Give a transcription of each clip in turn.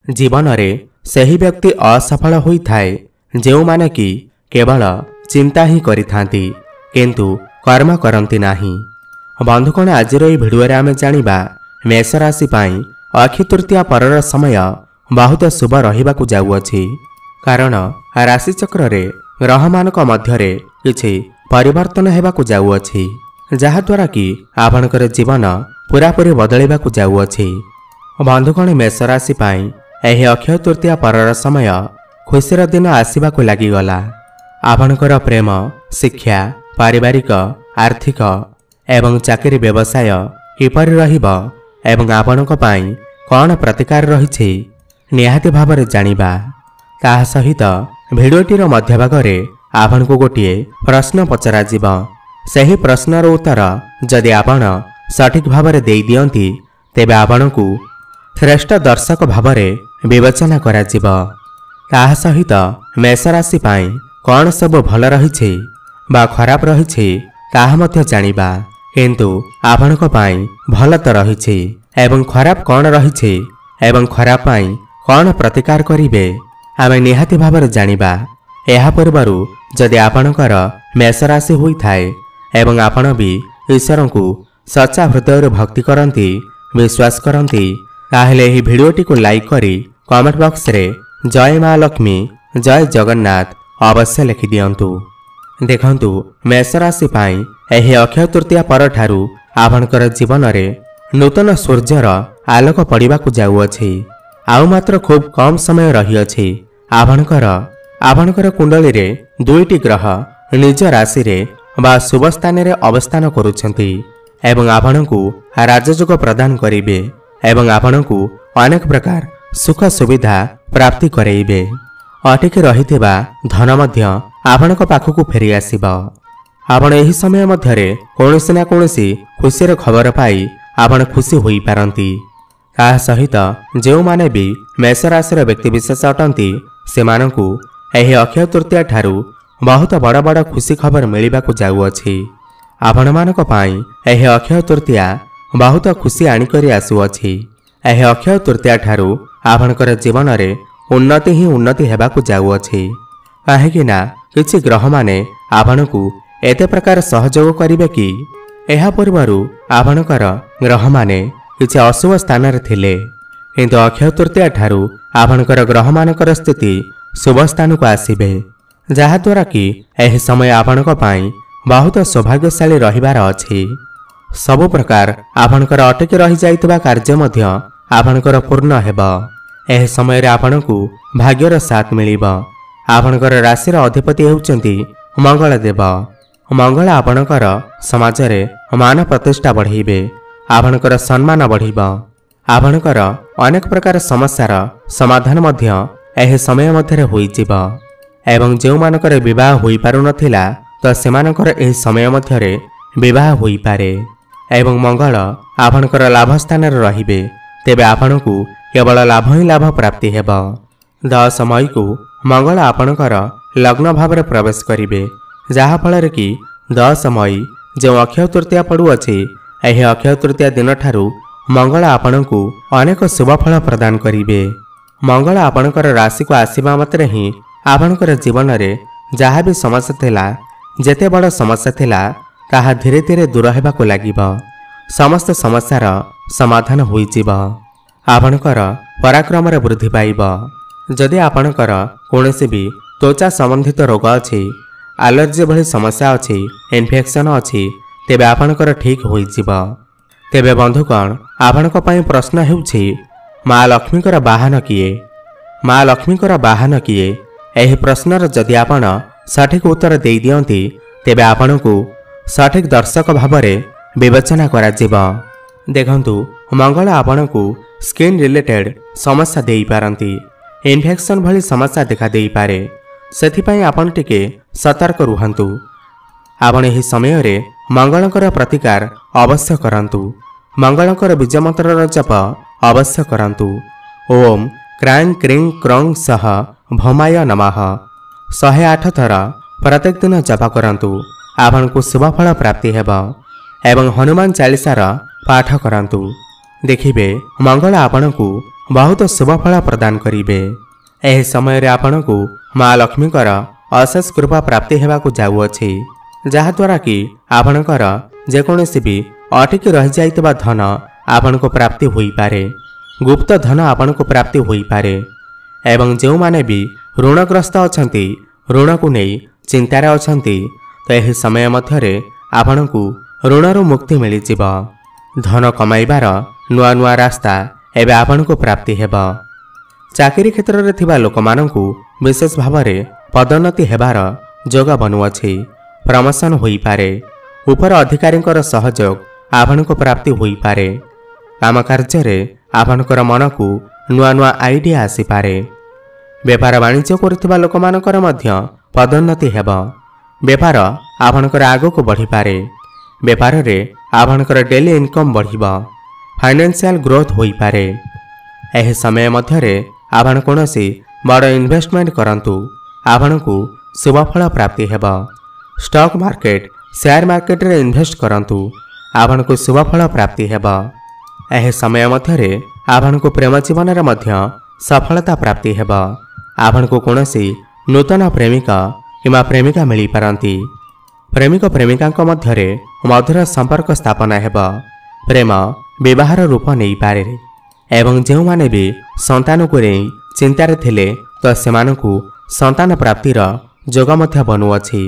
जीवन में सही व्यक्ति असफल होइथाए जेउमाने कि केवल चिंता ही करिथांती किंतु कर्म करती नहीं। बंधुगण आज भिडियो आम जानिबा मेष राशि पाई अक्षय तृतीया परर समय बहुत शुभ रहिबाकु जाउअछि। कारण राशि चक्र रे ग्रह मानक मध्यरे किछि परिवर्तन हेबाकु जाउअछि जहा द्वारा कि आपणकर जीवन पूरापूरी बदलिबाकु जाउअछि। बंधुगण मेष राशि पाई एही अक्षय तृतीया परर समय खुशीर दिन आसिबाकु लागिगला। आपणकर प्रेम शिक्षा पारिवारिक आर्थिक एवं चाकरी व्यवसाय किपरि रहिबो एवं आपणक पाई कौन प्रतिकार रहिछि निहाती भावरे जानिबा। ताहा सहित भिडियोटीर मध्यभागरे आपणको गोटिए प्रश्न पचरा जिवो। सही प्रश्नर उत्तर जदि आपण सठिक भावरे देई दियंती तेबे आपणकु श्रेष्ठ दर्शक भावरे विवेचना करा जिवो। ताहा सहित मेष राशि पाई कौन सब भल रहिछि बा खराब रहिछि ताहा मध्य जानिबा। किंतु आपणक पाई भल तो रहिछि एवं खराब कौन रहिछि एवं खराब पाई कौन प्रतिकार करिवे आमे निहाती भावरे जानिबा। एहा पूर्वरु जदि आपणकर मेष राशि होइथाए एवं आपण भी ईश्वर को सच्चा हृदय भक्ति करती विश्वास करती ताहेले एही भिडियोटी को लाइक करी कमेंट बॉक्स रे जय मां लक्ष्मी जय जगन्नाथ अवश्य लिखि दियंतु। देखंतु मेष राशि पाई एही अक्षय तृतीया पर ठारू आपणकर जीवन रे नूतन सूर्यर आलोक पड़िबाकु जाउअछि। आउ मात्र खूब कम समय रहिअछि। आपणकर कुंडली रे दुईटी ग्रह निज राशि रे बा शुभ स्थान रे अवस्थान करुछंती एवं आपणकु राजयोग प्रदान करिवे एवं आपणकु अनेक प्रकार सुख सुविधा प्राप्ति करेइबे। अटिकी रहिथिबा धन मध्य आपणक पाखकु फेरी आसीबो। आपण एही समय मध्यरे कोनोसी ना कोनोसी खुशीर खबर पाई आपण खुशी होई पारंती। ताहा सहित जेउ माने भी मेष राशि व्यक्ति विशेष अटंती सेमानंकु एही अक्षय तृतीया ठारू बहुत बड़ बड़ खुशी खबर मिलिबाकु जाउअछि। आपण मानक पाई एही अक्षय तृतीया बहुत खुशी आनी करी आसुअछि। एही अक्षय तृतीया ठारू आपणकर जीवन रे उन्नति ही उन्नति हेबाकु जाउअछि। काहेकिना किछि ग्रह माने आपणकु एते प्रकार सहयोग करिवे कि एहा पूर्वरु आपणकर ग्रह माने किछि अशुभ स्थान रे थिले किंतु अक्षय तृतीया ठारू आपणकर ग्रह मानकर स्थिति शुभ स्थान को आसीबे जहा द्वारा कि एही समय आपणक पाई बहुत सौभाग्यशाली रहिबार अछि। सबु प्रकार आपणकर अटकी रहि जाइतबा कार्य मध्य आपणकर पूर्ण हेबो। एही समय रे आपणकु भाग्यर साथ मिलिबो। आपणकर राशिर अधिपति हेउचंती मंगल देव। मंगल आपणकर समाज रे मान प्रतिष्ठा बढ़ाइबे। आपणकर सम्मान बढ़िबो। आपणकर अनेक प्रकार समस्यार समाधान मध्य एही समय मध्यरे होई जिवो एवं जेउ मानकर विवाह होई पारु नथिला तो सेमानकर एही समय मध्यरे विवाह होई पारे एवं मंगल आपणकर लाभ स्थान रे रहिबे तेबे आपणकु केवल लाभ ही लाभ प्राप्ति हेबो। 10 मई को मंगल आपणकर लग्न भाव में प्रवेश करिवे जहा फल कि 10 मई जो अक्षय तृतीया पड़ुअछि एही अक्षय तृतीया दिन ठारू मंगल आपणकु अनेक शुभ फल प्रदान करिवे। मंगल आपणकर राशि को आसीबा मात्रे ही आपणकर जीवन रे जहा भी समस्या थिला जेते बड़ समस्या थिला ताहा धीरे धीरे दूर हेबाकु लागिबो। समस्त समस्यार समाधान होई जिवो। आपणकर पराक्रम रे वृद्धि पाइबो। जदि आपणकर कोनोसी भी त्वचा संबंधित रोग अछि एलर्जी भली समस्या अछि इन्फेक्शन अछि तेबे आपणकर ठीक होई जिवो। तेबे बंधुगण आपणक पई प्रश्न हेउछि मां लक्ष्मीकर वाहन किए। मां लक्ष्मीकर वाहन किए एही प्रश्नर जदि आपण सठिक उत्तर देई दियंती तेबे आपणकु सठिक दर्शक भावरे विवेचना करा जिवो। देखंतु मंगल आपणकु स्किन रिलेटेड समस्या देई पारंती इन्फेक्शन भली समस्या देखा देई पारे सेथिपई आपण टिके सतर्क रुहंतु। आपण एही समय रे मंगलकर प्रतिकार अवश्य करंतु। मंगलकर बीज मंत्र जप अवश्य करंतु। ओम क्रां क्रीं क्रौं सह भौमाय नमः 108 थर प्रत्येक दिन जप करंतु। आपन को शुभ फल प्राप्ति हेबो एवं हनुमान चालीसार पाठ करंतु। देखिबे मंगल आपणकु बहुत शुभफल प्रदान करिवे। एह समय आपणकु माँ लक्ष्मीकर अशेष कृपा प्राप्ति हेबाकु जाउअछि, जहाद्वारा कि आपणकर जेकोसी भी अटकी रही जाइतबा धन आपणको प्राप्ति होई पारे, गुप्त धन आपणको प्राप्ति होई पारे। एवं जो माने भी ऋणग्रस्त अछंती, ऋण को नहीं चिंतार अछंती, तो यह समय मध्यरे आपणकु ऋणरू मुक्ति मिल जिव। धन कमाइबार नुआ नुआ रास्ता एवं आपणको प्राप्ति हेब। चाकरी क्षेत्र में थिबा लोकमानंकु विशेष भाव में पदोन्नति हेबार जोग बनुअछि, प्रमोशन होई पारे। उपर अधिकारींकर सहयोग आपणको प्राप्ति होई पारे। काम कार्य आपणकर मन को नुआ नुआ आइडिया आसी पारे। बेपार वाणिज्य करुथिबा लोकमानकर मध्य पदोन्नति हेब। बेपार आपणकर आगको बढ़ी पारे। बेपार रे आपणकर डेली इनकम बढ़िबा, फाइनेंशियल ग्रोथ होई पारे। एह समय मध्यरे आपण कोनोसी बड़ इन्वेस्टमेंट करंतु, आपणकु शुभफल प्राप्ति हेब। स्टॉक मार्केट शेयर मार्केट रे इन्वेस्ट करंतु, आपणकु शुभफल प्राप्ति हेब। एह समय मध्यरे आपणकु प्रेम जीवन रे मध्य सफलता प्राप्ति हेब। आपणकु कोनोसी नूतन प्रेमिका किमा प्रेमिका मिली पारंती। प्रेमिक प्रेमिकांक मध्यरे मधुर संपर्क स्थापना हेब। प्रेम विवाहर रूप नहीं पारे। एवं जो माने भी संतान को नहीं चिंतार थिले, तो सेमानकु संतान प्राप्तिर जोग मध्य बनुअछि।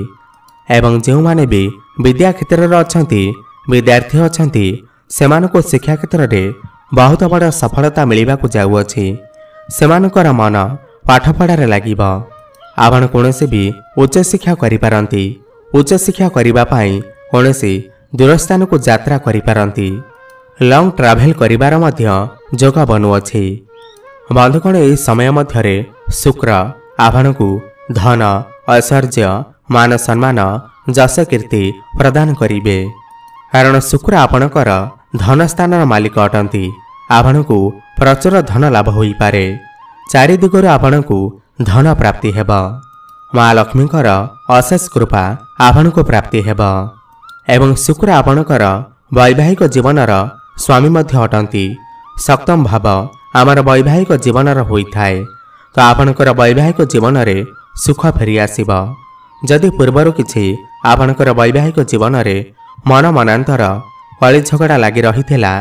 एवं जो माने भी विद्या क्षेत्र रे अछंती, विद्यार्थी अछंती, सेमानकु शिक्षा क्षेत्र रे बहुत बड़ सफलता मिलिबाकु जाउअछि। सेमानकर मन पाठपढ़ारे लागिब। आपण कोनोसी भी उच्च शिक्षा करि पारंती। उच्च शिक्षा करिबा पई कोनोसी दूर स्थान को यात्रा करि पारंती। लॉन्ग ट्रैवल करिबार मध्य जोग बनुअछि। बंधुगण एही समय मध्यरे शुक्र आपणकु धन, ऐश्वर्य, मान सम्मान, जश कीर्ति प्रदान करिवे। कारण शुक्र आपणकर धन स्थानर मालिक अटंती। आपणकु प्रचुर धन लाभ होई पारे। चारि दिगरु आपणकु धन प्राप्ति हेब। माँ लक्ष्मीकर अशेष कृपा आपणकु प्राप्ति हेब। एवं शुक्र आपणकर वैवाहिक जीवनर स्वामी मध्य अटंती। सप्तम भाव आमर वैवाहिक जीवनर होइथाए, तो आपणकर वैवाहिक जीवन रे सुख फेरी आसिब। जदि पूर्वर किछि आपणकर वैवाहिक जीवन रे मन मनांतर कଳି झगड़ा लगी रहिथिला,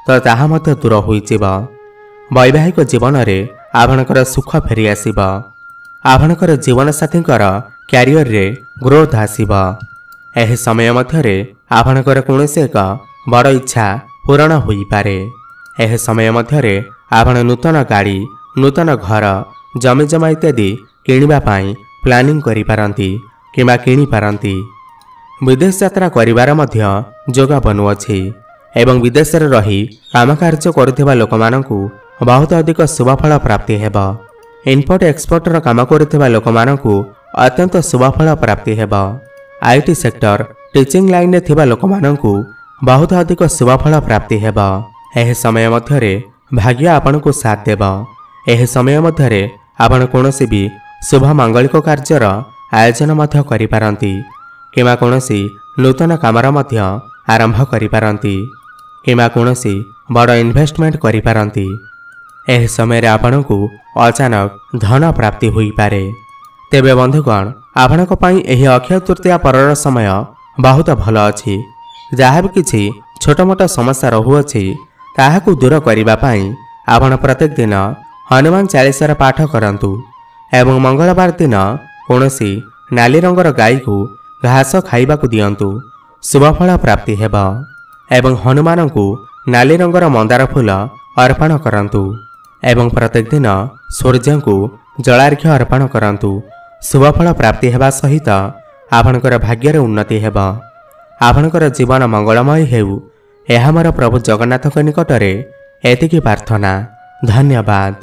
तो ताहा मध्य दूर होइजिब। वैवाहिक जीवन रे आपणकर सुख फेरी आसिब। आपणकर जीवन साथींकर क्यारियर रे ग्रोथ आसिब। एह समय मध्यरे आपणकर कोनोसी एक बड़ इच्छा पूर्ण होई पारे। एह समय मध्यरे आपण नूतन गाड़ी, नूतन घर, जमी जमा इत्यादि किनिबा पाई प्लानिंग करि पारंती किमा किनि पारंती। विदेश यात्रा करिबार मध्य जोग बनुअछि। एवं विदेश रे रही काम कार्य करुथिबा लोकमानंकु बहुत अधिक शुभफल प्राप्ति हेब। इम्पोर्ट एक्सपोर्ट र काम करुथिबा लोकमानंकु अत्यंत शुभफल प्राप्ति हेब। आईटी सेक्टर, टीचिंग लाइन रे थिबा लोकमानंकु बहुत अधिक शुभफल प्राप्ति हेब। एह समय मध्यरे भाग्य आपणकु साथ देब। एह समय मध्यरे आपण कोनोसी भी शुभ मांगलिक कार्यर आयोजन मध्य करि पारंती किमा कोनोसी नूतन कामर मध्य आरंभ करि पारंती किमा कोनोसी बड़ इन्वेस्टमेंट करि पारंती। एह समय आपणकु अचानक धन प्राप्ति होई पारे। तेबे बंधुगण आपणक पई एही अक्षय तृतीया परर समय बहुत भल अछि। जहाँ भी किछि छोट मोट समस्या रहुअछि, ताहाकु दूर करिबा पई आपण प्रत्येक दिन हनुमान चालीसार पाठ करंतु। एवं मंगलवार दिन कोनोसी नाली रंगर गाई को घास खाइबाकु दियंतु। शुभफल प्राप्ति हेब। एवं हनुमान को नाली रंगर मंदार फूल अर्पण करंतु। एवं प्रत्येक दिन सूर्य को जलार्घ्य अर्पण करंतु। शुभफल प्राप्ति हेबा सहित आपणकर भाग्यर उन्नति हेब। आपणकर जीवन मंगलमय हेउ, एहा मोर प्रभु जगन्नाथक निकटरे एतिकी प्रार्थना। धन्यवाद।